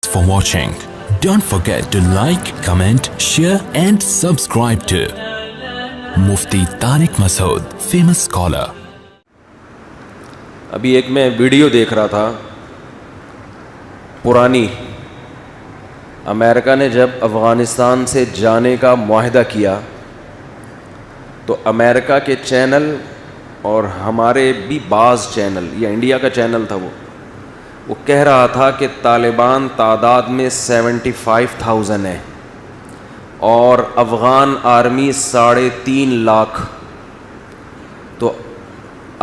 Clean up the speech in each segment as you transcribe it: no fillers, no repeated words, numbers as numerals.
for watching. Don't forget to like, comment, share and subscribe to Mufti Tariq Masood, famous scholar. ابھی ایک میں video دیکھ رہا تھا پرانی. امریکہ نے جب افغانستان سے جانے کا معاہدہ کیا تو امریکہ کے چینل اور ہمارے بھی بعض چینل, یا انڈیا کا چینل تھا, وہ کہہ رہا تھا کہ طالبان تعداد میں 75,000 ہے اور افغان آرمی 3.5 لاکھ. تو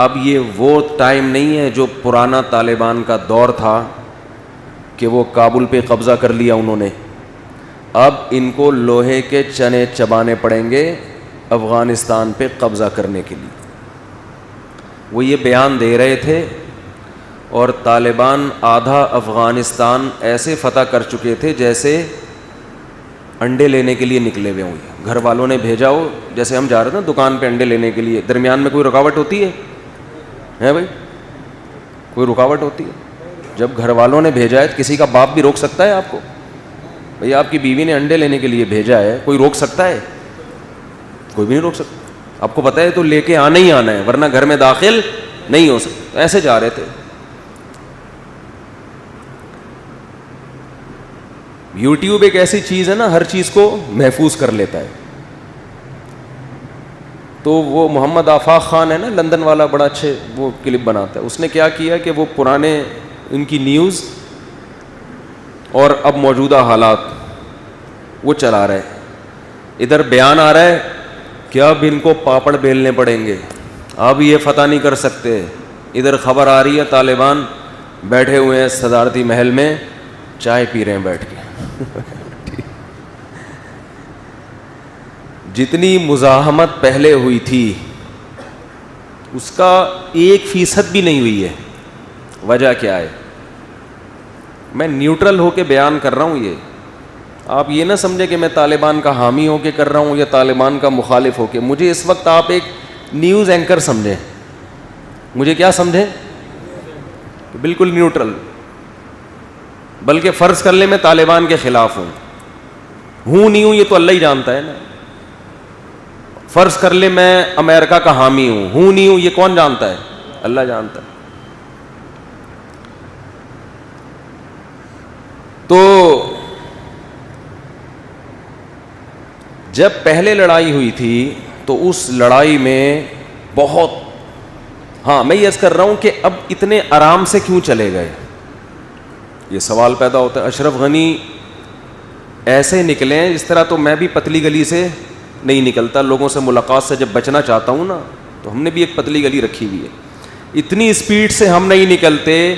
اب یہ وہ ٹائم نہیں ہے جو پرانا طالبان کا دور تھا کہ وہ کابل پہ قبضہ کر لیا انہوں نے. اب ان کو لوہے کے چنے چبانے پڑیں گے افغانستان پہ قبضہ کرنے کے لیے. وہ یہ بیان دے رہے تھے اور طالبان آدھا افغانستان ایسے فتح کر چکے تھے جیسے انڈے لینے کے لیے نکلے ہوئے ہوں. گھر والوں نے بھیجا ہو, جیسے ہم جا رہے تھے نا دکان پہ انڈے لینے کے لیے, درمیان میں کوئی رکاوٹ ہوتی ہے بھائی, کوئی رکاوٹ ہوتی ہے؟ جب گھر والوں نے بھیجا ہے تو کسی کا باپ بھی روک سکتا ہے آپ کو؟ بھئی آپ کی بیوی نے انڈے لینے کے لیے بھیجا ہے, کوئی روک سکتا ہے؟ کوئی بھی نہیں روک سکتا. آپ کو پتہ ہے تو لے کے آنا ہی آنا ہے, ورنہ گھر میں داخل نہیں ہو سکتا. ایسے جا رہے تھے. یوٹیوب ایک ایسی چیز ہے نا, ہر چیز کو محفوظ کر لیتا ہے. تو وہ محمد آفاق خان ہے نا, لندن والا, بڑا اچھے وہ کلپ بناتا ہے. اس نے کیا کیا کہ وہ پرانے ان کی نیوز اور اب موجودہ حالات وہ چلا رہے. ادھر بیان آ رہا ہے کہ اب ان کو پاپڑ بیلنے پڑیں گے, اب یہ فتح نہیں کر سکتے. ادھر خبر آ رہی ہے طالبان بیٹھے ہوئے ہیں صدارتی محل میں, چائے پی رہے ہیں بیٹھ کے. جتنی مزاحمت پہلے ہوئی تھی اس کا 1% بھی نہیں ہوئی ہے. وجہ کیا ہے؟ میں نیوٹرل ہو کے بیان کر رہا ہوں. یہ آپ یہ نہ سمجھے کہ میں طالبان کا حامی ہو کے کر رہا ہوں یا طالبان کا مخالف ہو کے. مجھے اس وقت آپ ایک نیوز اینکر سمجھیں. مجھے کیا سمجھیں؟ بالکل نیوٹرل. بلکہ فرض کر لیں میں طالبان کے خلاف ہوں نہیں ہوں, یہ تو اللہ ہی جانتا ہے نا. فرض کر لیں میں امریکہ کا حامی ہوں نہیں ہوں, یہ کون جانتا ہے؟ اللہ جانتا ہے. تو جب پہلے لڑائی ہوئی تھی تو اس لڑائی میں بہت, میں یہ عرض کر رہا ہوں کہ اب اتنے آرام سے کیوں چلے گئے, یہ سوال پیدا ہوتا ہے. اشرف غنی ایسے نکلے ہیں, اس طرح تو میں بھی پتلی گلی سے نہیں نکلتا. لوگوں سے ملاقات سے جب بچنا چاہتا ہوں نا, تو ہم نے بھی ایک پتلی گلی رکھی ہوئی ہے. اتنی اسپیڈ سے ہم نہیں نکلتے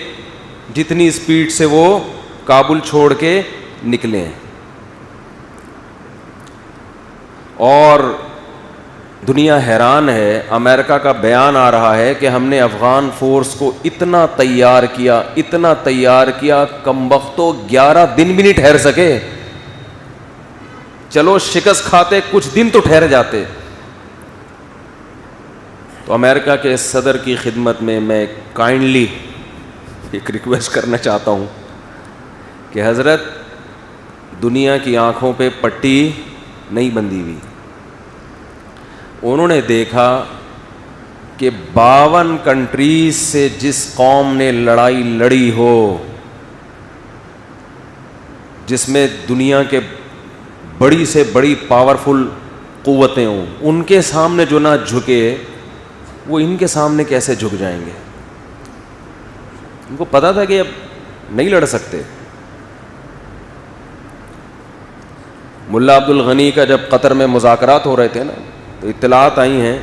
جتنی اسپیڈ سے وہ کابل چھوڑ کے نکلے ہیں. اور دنیا حیران ہے. امریکہ کا بیان آ رہا ہے کہ ہم نے افغان فورس کو اتنا تیار کیا, کمبختو 11 دن بھی نہیں ٹھہر سکے. چلو شکست کھاتے کچھ دن تو ٹھہر جاتے. تو امریکہ کے صدر کی خدمت میں میں کائنڈلی ایک ریکویسٹ کرنا چاہتا ہوں کہ حضرت, دنیا کی آنکھوں پہ پٹی نہیں بندھی ہوئی. انہوں نے دیکھا کہ 52 کنٹریز سے جس قوم نے لڑائی لڑی ہو, جس میں دنیا کے بڑی سے بڑی پاورفل قوتیں ہوں, ان کے سامنے جو نہ جھکے وہ ان کے سامنے کیسے جھک جائیں گے. ان کو پتا تھا کہ اب نہیں لڑ سکتے. ملا عبد الغنی کا جب قطر میں مذاکرات ہو رہے تھے نا, تو اطلاعات آئی ہیں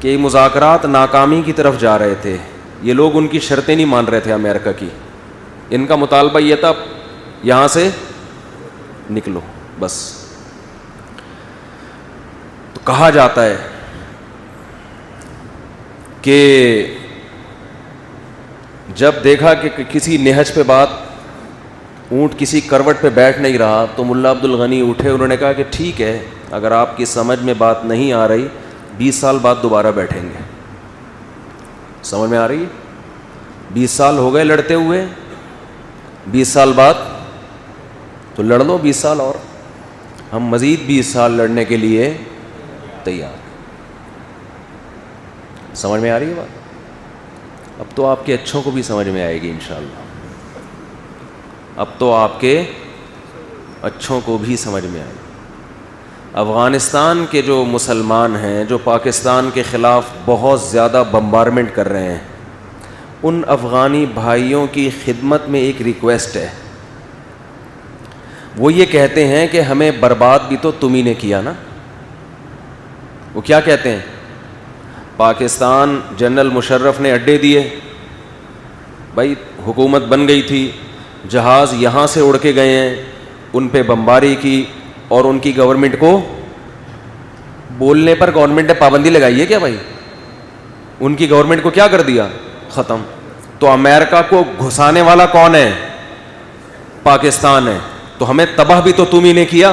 کہ یہ مذاکرات ناکامی کی طرف جا رہے تھے. یہ لوگ ان کی شرطیں نہیں مان رہے تھے امریکہ کی. ان کا مطالبہ یہ تھا یہاں سے نکلو بس. تو کہا جاتا ہے کہ جب دیکھا کہ کسی نہج پہ بات, اونٹ کسی کروٹ پہ بیٹھ نہیں رہا, تو ملا عبد الغنی اٹھے. انہوں نے کہا کہ ٹھیک ہے, اگر آپ کی سمجھ میں بات نہیں آ رہی 20 سال بعد دوبارہ بیٹھیں گے. سمجھ میں آ رہی ہے؟ 20 سال ہو گئے لڑتے ہوئے, 20 سال بعد تو لڑ لو 20 سال اور, ہم مزید 20 سال لڑنے کے لیے تیار. سمجھ میں آ رہی ہے بات؟ اب تو آپ کے اچھوں کو بھی سمجھ میں آئے گی انشاءاللہ. اب تو آپ کے اچھوں کو بھی سمجھ میں آئے گی. افغانستان کے جو مسلمان ہیں جو پاکستان کے خلاف بہت زیادہ بمبارمنٹ کر رہے ہیں, ان افغانی بھائیوں کی خدمت میں ایک ریکویسٹ ہے. وہ یہ کہتے ہیں کہ ہمیں برباد بھی تو تم ہی نے کیا نا. وہ کیا کہتے ہیں؟ پاکستان جنرل مشرف نے اڈے دیے, بھائی حکومت بن گئی تھی, جہاز یہاں سے اڑ کے گئے ہیں, ان پہ بمباری کی, اور ان کی گورنمنٹ کو بولنے پر گورنمنٹ نے پابندی لگائی ہے کیا بھائی؟ ان کی گورنمنٹ کو کیا کر دیا؟ ختم. تو امریکہ کو گھسانے والا کون ہے؟ پاکستان ہے. تو ہمیں تباہ بھی تو تم ہی نے کیا.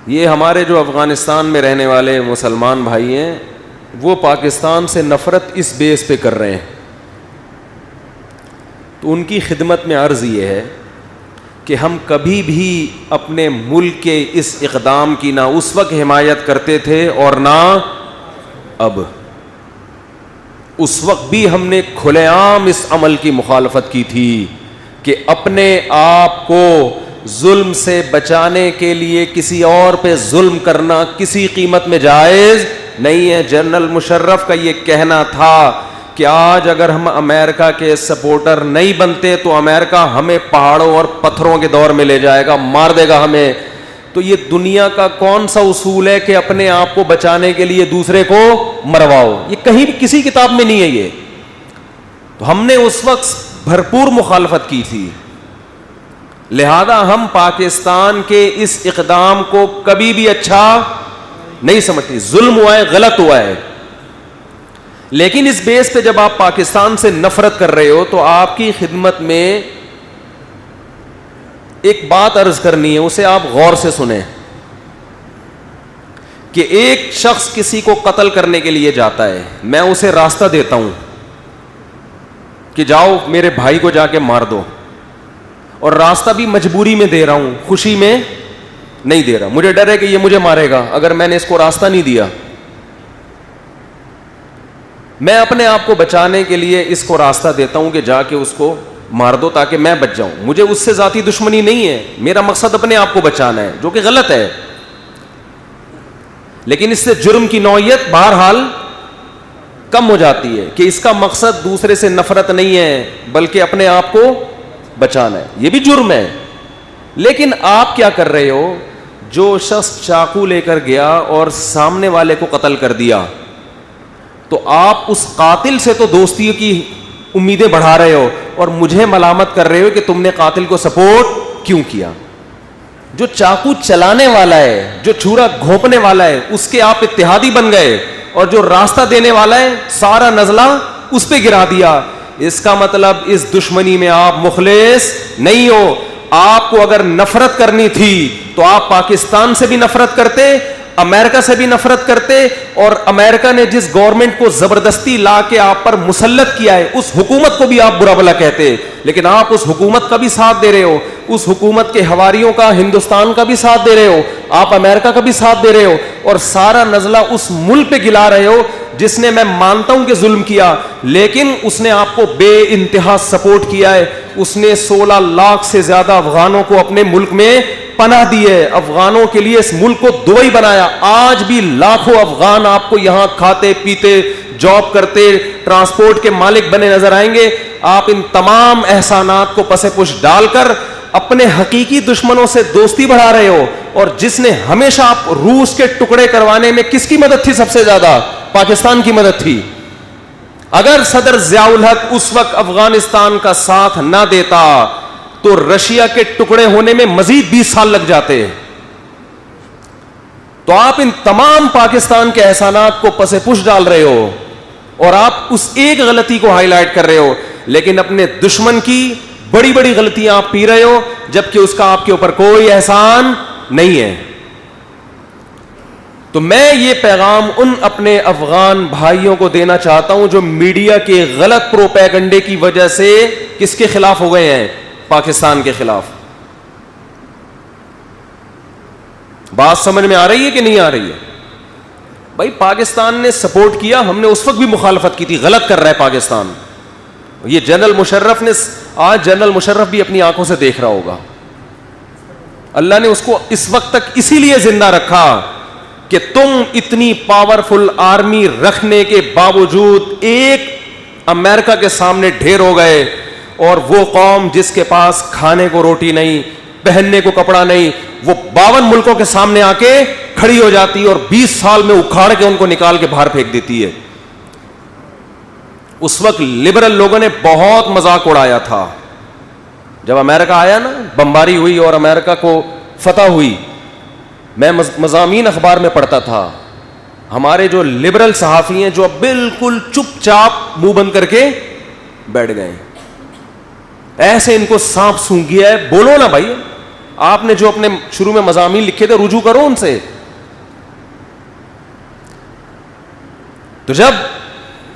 یہ ہمارے جو افغانستان میں رہنے والے مسلمان بھائی ہیں وہ پاکستان سے نفرت اس بیس پہ کر رہے ہیں. تو ان کی خدمت میں عرض یہ ہے کہ ہم کبھی بھی اپنے ملک کے اس اقدام کی نہ اس وقت حمایت کرتے تھے اور نہ اب. اس وقت بھی ہم نے کھلے عام اس عمل کی مخالفت کی تھی کہ اپنے آپ کو ظلم سے بچانے کے لیے کسی اور پہ ظلم کرنا کسی قیمت میں جائز نہیں ہے. جنرل مشرف کا یہ کہنا تھا کہ آج اگر ہم امریکہ کے سپورٹر نہیں بنتے تو امریکہ ہمیں پہاڑوں اور پتھروں کے دور میں لے جائے گا, مار دے گا ہمیں. تو یہ دنیا کا کون سا اصول ہے کہ اپنے آپ کو بچانے کے لیے دوسرے کو مرواؤ؟ یہ کہیں بھی کسی کتاب میں نہیں ہے یہ. تو ہم نے اس وقت بھرپور مخالفت کی تھی. لہذا ہم پاکستان کے اس اقدام کو کبھی بھی اچھا نہیں سمجھتے. ظلم ہوا ہے, غلط ہوا ہے, لیکن اس بیس پہ جب آپ پاکستان سے نفرت کر رہے ہو تو آپ کی خدمت میں ایک بات عرض کرنی ہے, اسے آپ غور سے سنیں. کہ ایک شخص کسی کو قتل کرنے کے لیے جاتا ہے, میں اسے راستہ دیتا ہوں کہ جاؤ میرے بھائی کو جا کے مار دو, اور راستہ بھی مجبوری میں دے رہا ہوں, خوشی میں نہیں دے رہا. مجھے ڈر ہے کہ یہ مجھے مارے گا اگر میں نے اس کو راستہ نہیں دیا. میں اپنے آپ کو بچانے کے لیے اس کو راستہ دیتا ہوں کہ جا کے اس کو مار دو تاکہ میں بچ جاؤں. مجھے اس سے ذاتی دشمنی نہیں ہے, میرا مقصد اپنے آپ کو بچانا ہے, جو کہ غلط ہے. لیکن اس سے جرم کی نوعیت بہرحال کم ہو جاتی ہے کہ اس کا مقصد دوسرے سے نفرت نہیں ہے بلکہ اپنے آپ کو بچانا ہے. یہ بھی جرم ہے. لیکن آپ کیا کر رہے ہو؟ جو شخص چاقو لے کر گیا اور سامنے والے کو قتل کر دیا, تو آپ اس قاتل سے تو دوستی کی امیدیں بڑھا رہے ہو اور مجھے ملامت کر رہے ہو کہ تم نے قاتل کو سپورٹ کیوں کیا. جو چاقو چلانے والا ہے, جو چھرا گھونپنے والا ہے, اس کے آپ اتحادی بن گئے, اور جو راستہ دینے والا ہے سارا نزلہ اس پہ گرا دیا. اس کا مطلب اس دشمنی میں آپ مخلص نہیں ہو. آپ کو اگر نفرت کرنی تھی تو آپ پاکستان سے بھی نفرت کرتے, امریکہ سے بھی نفرت کرتے, اور امریکہ نے جس گورنمنٹ کو زبردستی لا کے آپ پر مسلط کیا ہے اس حکومت کو بھی آپ برا بھلا کہتے. لیکن آپ اس حکومت کا بھی ساتھ دے رہے ہو, اس حکومت کے حواریوں کا ہندوستان کا بھی ساتھ دے رہے ہو, آپ امریکہ کا بھی ساتھ دے رہے ہو, اور سارا نزلہ اس ملک پہ گلا رہے ہو جس نے, میں مانتا ہوں کہ ظلم کیا, لیکن اس نے آپ کو بے انتہا سپورٹ کیا ہے. اس نے 16 لاکھ سے زیادہ افغانوں کو اپنے ملک میں پناہ دی ہے, افغانوں کے لیے اس ملک کو دبئی بنایا. آج بھی لاکھوں افغان آپ کو یہاں کھاتے پیتے, جاب کرتے, ٹرانسپورٹ کے مالک بنے نظر آئیں گے. آپ ان تمام احسانات کو پس پش ڈال کر اپنے حقیقی دشمنوں سے دوستی بڑھا رہے ہو. اور جس نے ہمیشہ آپ روس کے ٹکڑے کروانے میں کس کی مدد تھی سب سے زیادہ؟ پاکستان کی مدد تھی. اگر صدر ضیاء الحق اس وقت افغانستان کا ساتھ نہ دیتا تو رشیا کے ٹکڑے ہونے میں مزید 20 سال لگ جاتے. تو آپ ان تمام پاکستان کے احسانات کو پس پش ڈال رہے ہو اور آپ اس ایک غلطی کو ہائی لائٹ کر رہے ہو, لیکن اپنے دشمن کی بڑی بڑی غلطیاں آپ پی رہے ہو جبکہ اس کا آپ کے اوپر کوئی احسان نہیں ہے. تو میں یہ پیغام ان اپنے افغان بھائیوں کو دینا چاہتا ہوں جو میڈیا کے غلط پروپیگنڈے کی وجہ سے کس کے خلاف ہو گئے ہیں؟ پاکستان کے خلاف. بات سمجھ میں آ رہی ہے کہ نہیں آ رہی ہے؟ بھائی پاکستان نے سپورٹ کیا, ہم نے اس وقت بھی مخالفت کی تھی, غلط کر رہا ہے پاکستان. یہ جنرل مشرف نے, آج جنرل مشرف بھی اپنی آنکھوں سے دیکھ رہا ہوگا. اللہ نے اس کو اس وقت تک اسی لیے زندہ رکھا کہ تم اتنی پاورفل آرمی رکھنے کے باوجود ایک امریکہ کے سامنے ڈھیر ہو گئے, اور وہ قوم جس کے پاس کھانے کو روٹی نہیں, پہننے کو کپڑا نہیں, وہ 52 ملکوں کے سامنے آ کے کھڑی ہو جاتی ہے اور 20 سال میں اکھاڑ کے ان کو نکال کے باہر پھینک دیتی ہے. اس وقت لبرل لوگوں نے بہت مذاق اڑایا تھا. جب امریکہ آیا نا, بمباری ہوئی اور امریکہ کو فتح ہوئی, میں مضامین اخبار میں پڑھتا تھا, ہمارے جو لبرل صحافی ہیں جو اب بالکل چپ چاپ منہ بند کر کے بیٹھ گئے, ایسے ان کو سانپ سونگھ گیا ہے. بولو نا بھائی, آپ نے جو اپنے شروع میں مضامین لکھے تھے رجوع کرو ان سے. تو جب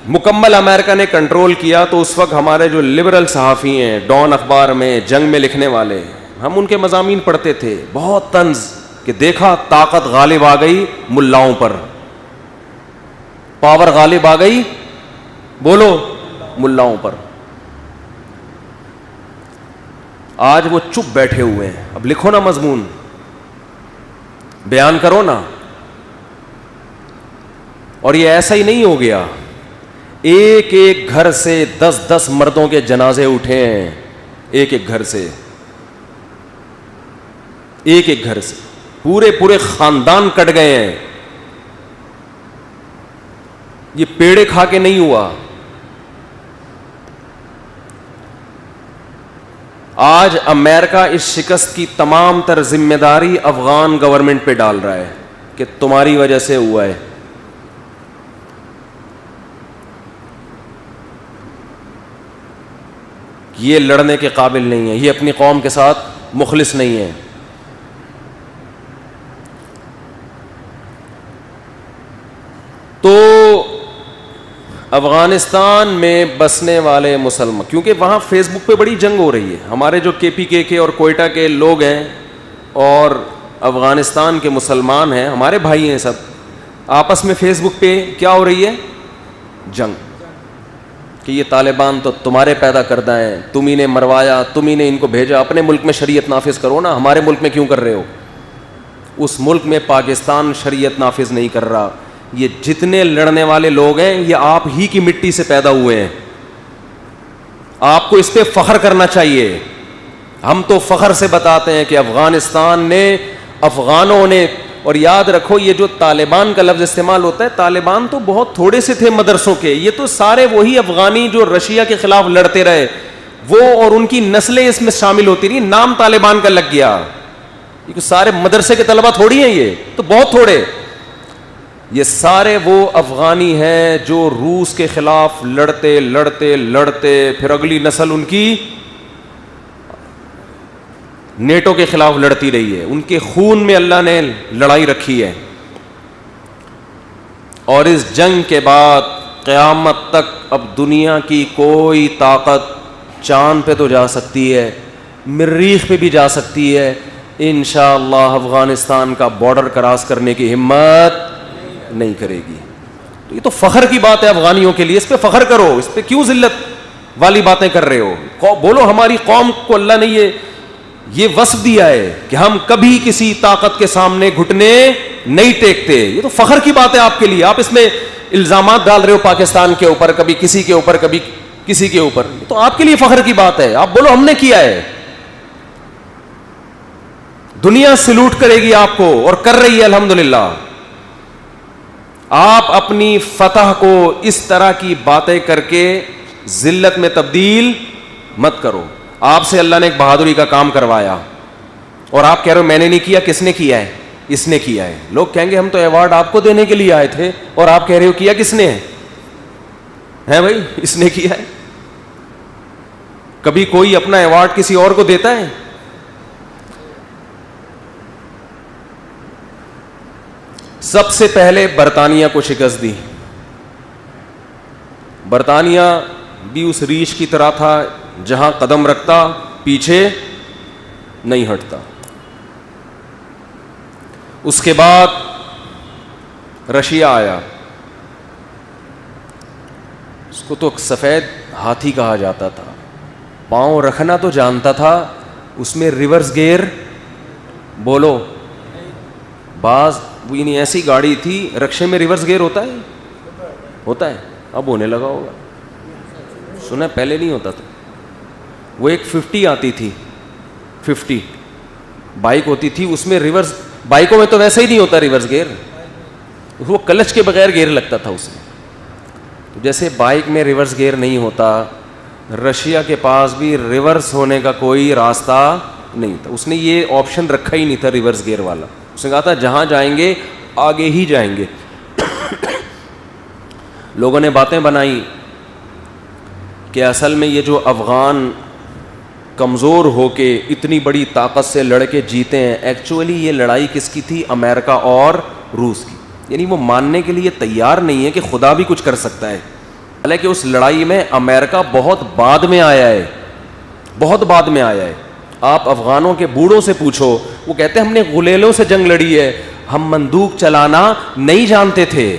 مکمل امریکہ نے کنٹرول کیا تو اس وقت ہمارے جو لبرل صحافی ہیں ڈان اخبار میں جنگ میں لکھنے والے, ہم ان کے مضامین پڑھتے تھے, بہت طنز کہ دیکھا طاقت غالب آ گئی ملاؤں پر, پاور غالب آ گئی, بولو, ملاؤں پر. آج وہ چپ بیٹھے ہوئے ہیں. اب لکھو نا مضمون, بیان کرو نا. اور یہ ایسا ہی نہیں ہو گیا, ایک ایک گھر سے 10 مردوں کے جنازے اٹھے ہیں, ایک ایک گھر سے, ایک ایک گھر سے پورے خاندان کٹ گئے ہیں. یہ پیڑے کھا کے نہیں ہوا. آج امریکہ اس شکست کی تمام تر ذمہ داری افغان گورنمنٹ پہ ڈال رہا ہے کہ تمہاری وجہ سے ہوا ہے. یہ لڑنے کے قابل نہیں ہے, یہ اپنی قوم کے ساتھ مخلص نہیں ہے. تو افغانستان میں بسنے والے مسلمان, کیونکہ وہاں فیس بک پہ بڑی جنگ ہو رہی ہے, ہمارے جو KPK کے اور کوئٹہ کے لوگ ہیں اور افغانستان کے مسلمان ہیں, ہمارے بھائی ہیں سب, آپس میں فیس بک پہ کیا ہو رہی ہے؟ جنگ. کہ یہ طالبان تو تمہارے پیدا کردہ ہیں, تم ہی نے مروایا, تم ہی نے ان کو بھیجا, اپنے ملک میں شریعت نافذ کرو نا, ہمارے ملک میں کیوں کر رہے ہو؟ اس ملک میں پاکستان شریعت نافذ نہیں کر رہا. یہ جتنے لڑنے والے لوگ ہیں یہ آپ ہی کی مٹی سے پیدا ہوئے ہیں, آپ کو اس پہ فخر کرنا چاہیے. ہم تو فخر سے بتاتے ہیں کہ افغانستان نے, افغانوں نے, اور یاد رکھو یہ جو طالبان کا لفظ استعمال ہوتا ہے, طالبان تو بہت تھوڑے سے تھے مدرسوں کے, یہ تو سارے وہی افغانی جو رشیا کے خلاف لڑتے رہے, وہ اور ان کی نسلیں اس میں شامل ہوتی رہی, نام طالبان کا لگ گیا. یہ سارے مدرسے کے طلبہ تھوڑی ہیں, یہ تو بہت تھوڑے, یہ سارے وہ افغانی ہیں جو روس کے خلاف لڑتے لڑتے لڑتے پھر اگلی نسل ان کی نیٹو کے خلاف لڑتی رہی ہے. ان کے خون میں اللہ نے لڑائی رکھی ہے. اور اس جنگ کے بعد قیامت تک اب دنیا کی کوئی طاقت چاند پہ تو جا سکتی ہے, مریخ پہ بھی جا سکتی ہے, انشاءاللہ افغانستان کا بارڈر کراس کرنے کی ہمت نہیں کرے گی. تو یہ تو فخر کی بات ہے افغانیوں کے لیے, اس پہ فخر کرو, اس پہ کیوں ذلت والی باتیں کر رہے ہو؟ بولو ہماری قوم کو اللہ نے یہ وصف دیا ہے کہ ہم کبھی کسی طاقت کے سامنے گھٹنے نہیں ٹیکتے. یہ تو فخر کی بات ہے آپ کے لیے. آپ اس میں الزامات ڈال رہے ہو پاکستان کے اوپر, کبھی کسی کے اوپر, کبھی کسی کے اوپر, تو آپ کے لیے فخر کی بات ہے. آپ بولو ہم نے کیا ہے. دنیا سلوٹ کرے گی آپ کو, اور کر رہی ہے الحمدللہ. آپ اپنی فتح کو اس طرح کی باتیں کر کے ذلت میں تبدیل مت کرو. آپ سے اللہ نے ایک بہادری کا کام کروایا اور آپ کہہ رہے ہو میں نے نہیں کیا, کس نے کیا ہے؟ اس نے کیا ہے. لوگ کہیں گے ہم تو ایوارڈ آپ کو دینے کے لیے آئے تھے, اور آپ کہہ رہے ہو کیا کس نے ہے؟ بھائی اس نے کیا ہے. کبھی کوئی اپنا ایوارڈ کسی اور کو دیتا ہے؟ سب سے پہلے برطانیہ کو شکست دی. برطانیہ بھی اس ریچھ کی طرح تھا جہاں قدم رکھتا پیچھے نہیں ہٹتا. اس کے بعد رشیا آیا. اس کو تو سفید ہاتھی کہا جاتا تھا. پاؤں رکھنا تو جانتا تھا, اس میں ریورس گیئر بولو بعض یعنی ایسی گاڑی تھی رکشے میں ریورس گیئر ہوتا ہے, ہوتا ہے, اب ہونے لگا ہوگا, سنا پہلے نہیں ہوتا تھا. وہ ایک 50 آتی تھی, 50 بائک ہوتی تھی, اس میں ریورس, بائکوں میں تو ویسے ہی نہیں ہوتا ریورس گیئر, وہ کلچ کے بغیر گیئر لگتا تھا اس میں. تو جیسے بائک میں ریورس گیئر نہیں ہوتا, رشیا کے پاس بھی ریورس ہونے کا کوئی راستہ نہیں تھا. اس نے یہ آپشن رکھا ہی نہیں تھا ریورس گیئر والا. اس نے کہا تھا جہاں جائیں گے آگے ہی جائیں گے. لوگوں نے باتیں بنائی کہ اصل میں یہ جو افغان کمزور ہو کے اتنی بڑی طاقت سے لڑ کے جیتے ہیں, ایکچولی یہ لڑائی کس کی تھی؟ امریکہ اور روس کی. یعنی وہ ماننے کے لیے تیار نہیں ہے کہ خدا بھی کچھ کر سکتا ہے. حالانکہ اس لڑائی میں امریکہ بہت بعد میں آیا ہے, بہت بعد میں آیا ہے. آپ افغانوں کے بوڑھوں سے پوچھو, وہ کہتے ہیں ہم نے غلیلوں سے جنگ لڑی ہے, ہم بندوق چلانا نہیں جانتے تھے.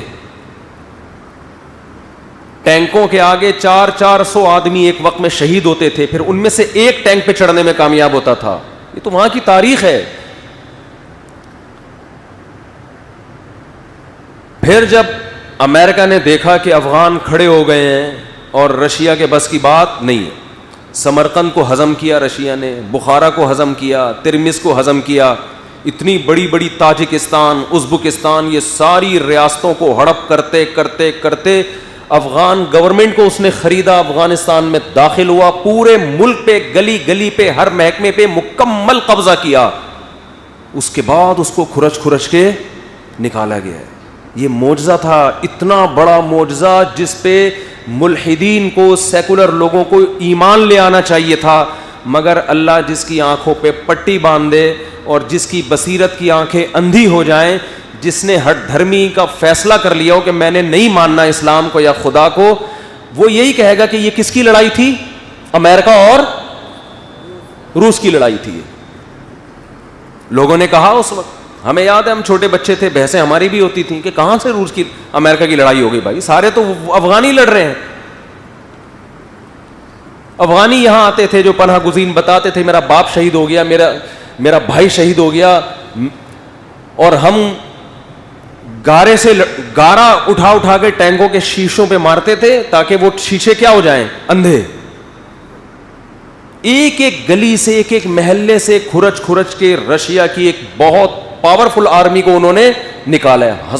ٹینکوں کے آگے 400 آدمی ایک وقت میں شہید ہوتے تھے, پھر ان میں سے ایک ٹینک پہ چڑھنے میں کامیاب ہوتا تھا. یہ تو وہاں کی تاریخ ہے. پھر جب امریکہ نے دیکھا کہ افغان کھڑے ہو گئے ہیں اور رشیا کے بس کی بات نہیں ہے, سمرقند کو ہضم کیا رشیا نے, بخارا کو ہضم کیا, ترمز کو ہضم کیا, اتنی بڑی بڑی تاجکستان, ازبکستان, یہ ساری ریاستوں کو ہڑپ کرتے کرتے کرتے افغان گورنمنٹ کو اس نے خریدا, افغانستان میں داخل ہوا, پورے ملک پہ گلی گلی پہ ہر محکمے پہ مکمل قبضہ کیا. اس کے بعد اس کو کھرچ کھرچ کے نکالا گیا ہے. یہ معجزہ تھا, اتنا بڑا معجزہ جس پہ ملحدین کو, سیکولر لوگوں کو ایمان لے آنا چاہیے تھا, مگر اللہ جس کی آنکھوں پہ پٹی باندھے اور جس کی بصیرت کی آنکھیں اندھی ہو جائیں, جس نے ہر دھرمی کا فیصلہ کر لیا ہو کہ میں نے نہیں ماننا اسلام کو یا خدا کو, وہ یہی کہے گا کہ یہ کس کی لڑائی تھی؟ امریکہ اور روس کی لڑائی تھی. لوگوں نے کہا اس وقت, ہمیں یاد ہے ہم چھوٹے بچے تھے, بحثیں ہماری بھی ہوتی تھیں کہ کہاں سے روس کی امریکہ کی لڑائی ہو گئی بھائی, سارے تو افغانی لڑ رہے ہیں. افغانی یہاں آتے تھے جو پناہ گزین بتاتے تھے میرا باپ شہید ہو گیا, میرا بھائی شہید ہو گیا, اور ہم گارے سے گارا اٹھا کے ٹینکوں کے شیشوں پہ مارتے تھے تاکہ وہ شیشے کیا ہو جائیں؟ اندھے. ایک ایک گلی سے, ایک ایک محلے سے کھرچ کھرچ کے رشیا کی ایک بہت پاورفل آرمی کو انہوں نے نکالا ہے.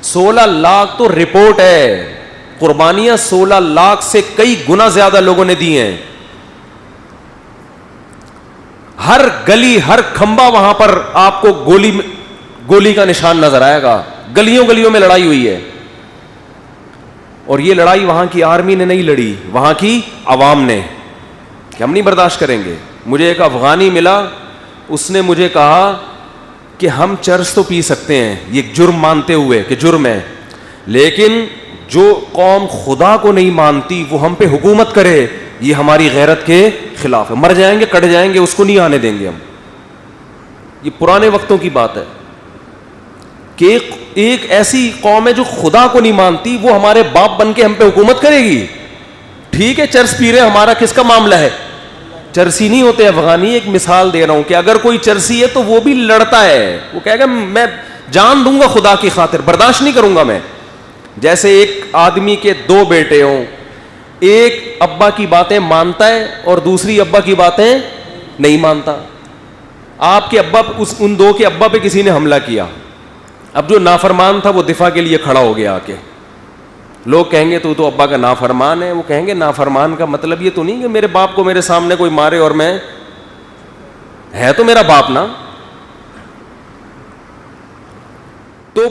16 لاکھ تو رپورٹ ہے, قربانیاں 16 لاکھ سے کئی گنا زیادہ لوگوں نے دی ہیں. ہر گلی, ہر کھمبا وہاں پر آپ کو گولی کا نشان نظر آئے گا. گلیوں گلیوں میں لڑائی ہوئی ہے, اور یہ لڑائی وہاں کی آرمی نے نہیں لڑی, وہاں کی عوام نے, کہ ہم نہیں برداشت کریں گے. مجھے ایک افغانی ملا, اس نے مجھے کہا کہ ہم چرس تو پی سکتے ہیں یہ جرم مانتے ہوئے کہ جرم ہے, لیکن جو قوم خدا کو نہیں مانتی وہ ہم پہ حکومت کرے, یہ ہماری غیرت کے خلاف ہے. مر جائیں گے, کٹ جائیں گے, اس کو نہیں آنے دیں گے ہم. یہ پرانے وقتوں کی بات ہے کہ ایک ایسی قوم ہے جو خدا کو نہیں مانتی, وہ ہمارے باپ بن کے ہم پہ حکومت کرے گی. ٹھیک ہے چرس پی رہے, ہمارا کس کا معاملہ ہے؟ چرسی نہیں ہوتے افغانی. ایک مثال دے رہا ہوں کہ اگر کوئی چرسی ہے تو وہ بھی لڑتا ہے, وہ کہے گا میں جان دوں گا خدا کی خاطر, برداشت نہیں کروں گا میں. جیسے ایک آدمی کے 2 بیٹے ہوں, ایک ابا کی باتیں مانتا ہے اور دوسری ابا کی باتیں نہیں مانتا. آپ کے ابا, ان 2 کے ابا پہ کسی نے حملہ کیا, اب جو نافرمان تھا وہ دفاع کے لیے کھڑا ہو گیا آ کے. لوگ کہیں گے تو ابا کا نافرمان ہے. وہ کہیں گے نافرمان کا مطلب یہ تو نہیں کہ میرے باپ کو میرے سامنے کوئی مارے اور میں, ہے تو میرا باپ نا. تو